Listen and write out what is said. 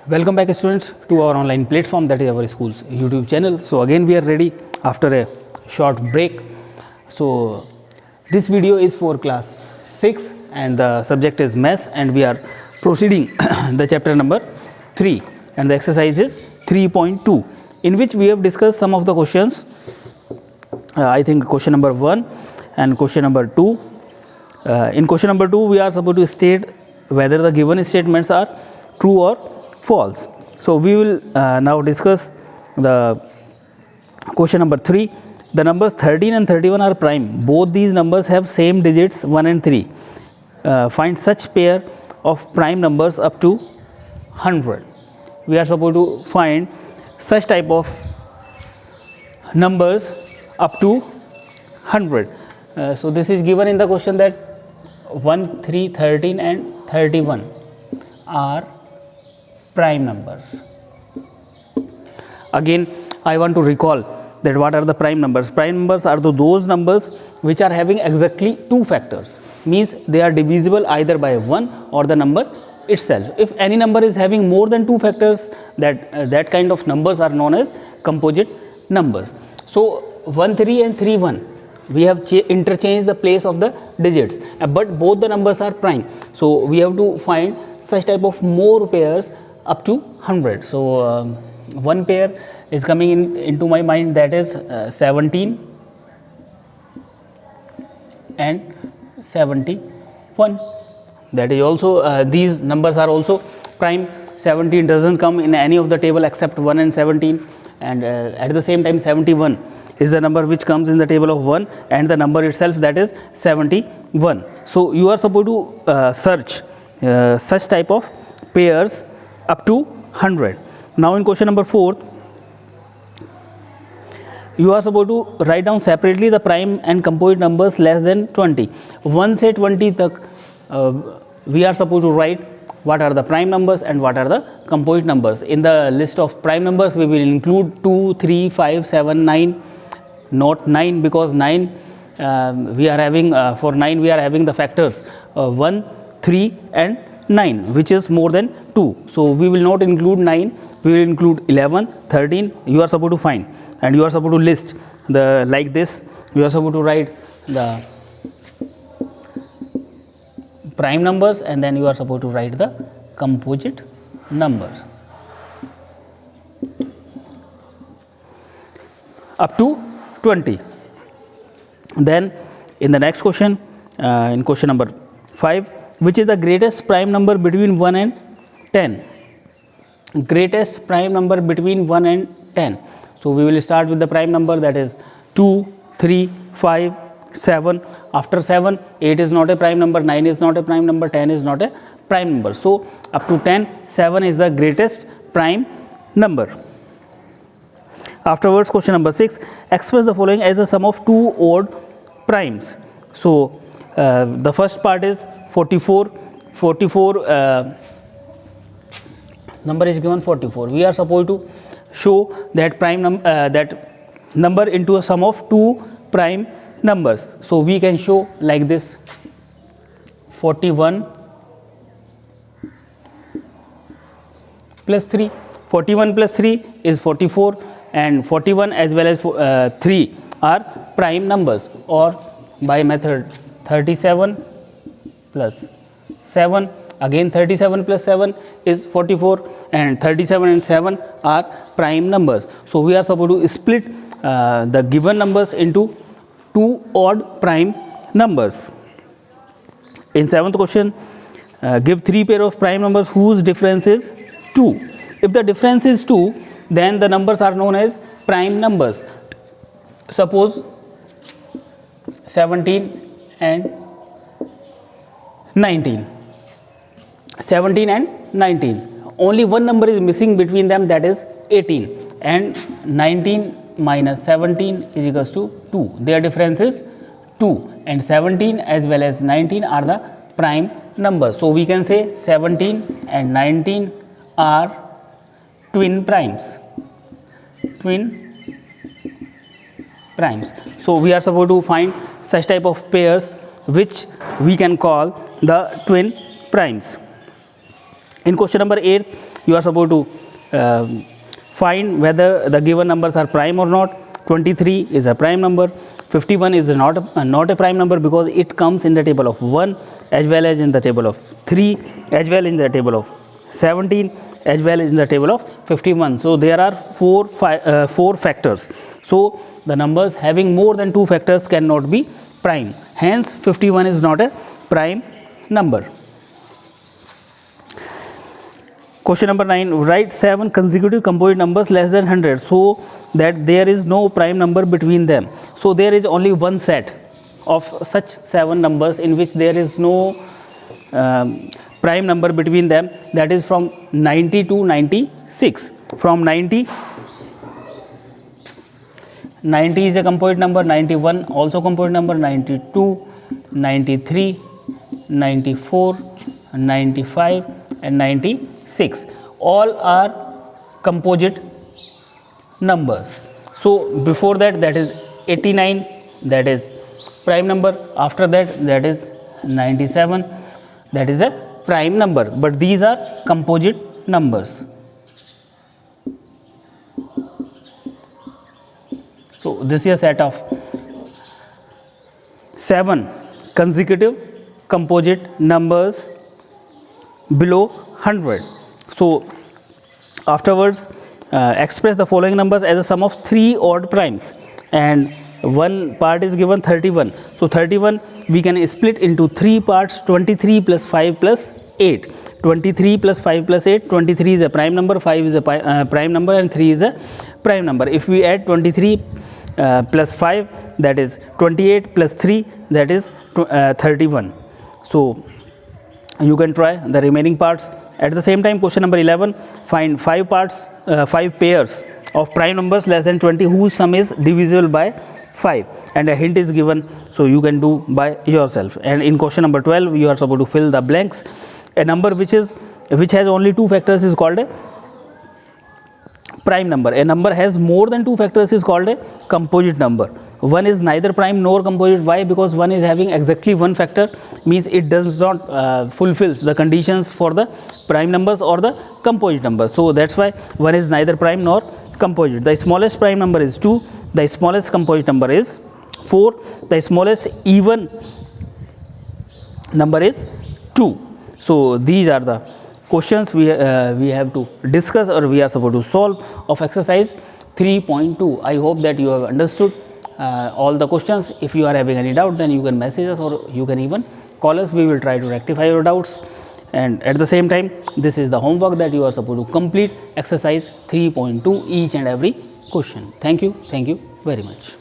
Welcome back students to our online platform, that is our school's YouTube channel. So again we are ready after a short break. So this video is for class 6 and the subject is maths, and we are proceeding the chapter number 3, and the exercise is 3.2, in which we have discussed some of the questions. I think question number 1 and question number 2. In question number 2 we are supposed to state whether the given statements are true or false. So we will now discuss the question number 3. The numbers 13 and 31 are prime. Both these numbers have same digits 1 and 3. Find such pair of prime numbers up to 100. We are supposed to find such type of numbers up to 100. So this is given in the question that 1, 3, 13 and 31 are prime numbers. Again I want to recall that what are the prime numbers. Prime numbers are those numbers which are having exactly 2 factors, means they are divisible either by 1 or the number itself. If any number is having more than 2 factors, that kind of numbers are known as composite numbers. So 1, 3 and 3, 1, we have interchanged the place of the digits, but both the numbers are prime. So we have to find such type of more pairs up to 100. So one pair is coming into my mind, that is 17 and 71. That is also these numbers are also prime. 17 doesn't come in any of the table except 1 and 17, and at the same time 71 is the number which comes in the table of 1, and the number itself, that is 71. So you are supposed to search such type of pairs up to 100. Now in question number 4, you are supposed to write down separately the prime and composite numbers less than 20. 1 से 20 तक we are supposed to write what are the prime numbers and what are the composite numbers. In the list of prime numbers we will include 2, 3, 5, 7, 9, not 9, because 9 we are having for 9 we are having the factors 1, 3 and 9, which is more than 2. So we will not include 9, we will include 11, 13. You are supposed to find, and you are supposed to list the like this. You are supposed to write the prime numbers, and then you are supposed to write the composite numbers up to 20. Then in the next question, in question number 5, which is the greatest prime number between 1 and 10? Greatest prime number between 1 and 10. So we will start with the prime number, that is 2, 3, 5, 7. After 7, 8 is not a prime number, 9 is not a prime number, 10 is not a prime number. So up to 10, 7 is the greatest prime number. Afterwards, question number 6, express the following as the sum of 2 odd primes. So the first part is 44. Number is given 44. We are supposed to show that that number into a sum of 2 prime numbers. So we can show like this: 41 plus 3. 41 plus 3 is 44, and 41 as well as 3 are prime numbers, or by method 37 plus 7, again 37 plus 7 is 44, and 37 and 7 are prime numbers. So we are supposed to split the given numbers into 2 odd prime numbers. In 7th question, give 3 pair of prime numbers whose difference is 2. If the difference is 2, then the numbers are known as prime numbers. Suppose 17 and 19. 17 and 19. Only one number is missing between them, that is 18, and 19 minus 17 is equals to 2. Their difference is 2, and 17 as well as 19 are the prime numbers. So we can say 17 and 19 are twin primes. So we are supposed to find such type of pairs which we can call the twin primes. In question number 8, you are supposed to find whether the given numbers are prime or not. 23 is a prime number, 51 is not a prime number because it comes in the table of 1 as well as in the table of 3 as well in the table of 17 as well as in the table of 51. So there are four factors. So the numbers having more than 2 factors cannot be prime. Hence 51 is not a prime number. Question number 9, write 7 consecutive composite numbers less than 100 so that there is no prime number between them. So there is only one set of such 7 numbers in which there is no prime number between them, that is from 90 to 96. From 90 is a composite number, 91 also composite number, 92, 93, 94, 95 and 96 all are composite numbers. So before that, that is 89, that is prime number. After that, that is 97, that is a prime number, but these are composite numbers. So this is a set of 7 consecutive composite numbers below 100. So afterwards express the following numbers as a sum of 3 odd primes, and one part is given 31. So 31 we can split into 3 parts, 23 plus 5 plus 8. 23 plus 5 plus 8, 23 is a prime number, 5 is a prime number and 3 is a prime number. If we add 23 plus 5, that is 28 plus 3, that is 31. So you can try the remaining parts. At the same time, question number 11, find 5 pairs of prime numbers less than 20 whose sum is divisible by 5, and a hint is given, so you can do by yourself. And in question number 12, you are supposed to fill the blanks. A number which has only 2 factors is called a prime number. A number has more than 2 factors is called a composite number. One is neither prime nor composite. Why? Because one is having exactly 1 factor, means it does not fulfills the conditions for the prime numbers or the composite numbers. So that's why one is neither prime nor composite. The smallest prime number is 2, the smallest composite number is 4, the smallest even number is 2. So these are the questions we have to discuss, or we are supposed to solve, of exercise 3.2. I hope that you have understood all the questions. If you are having any doubt, then you can message us or you can even call us. We will try to rectify your doubts. And at the same time, this is the homework that you are supposed to complete exercise 3.2 each and every question. Thank you very much.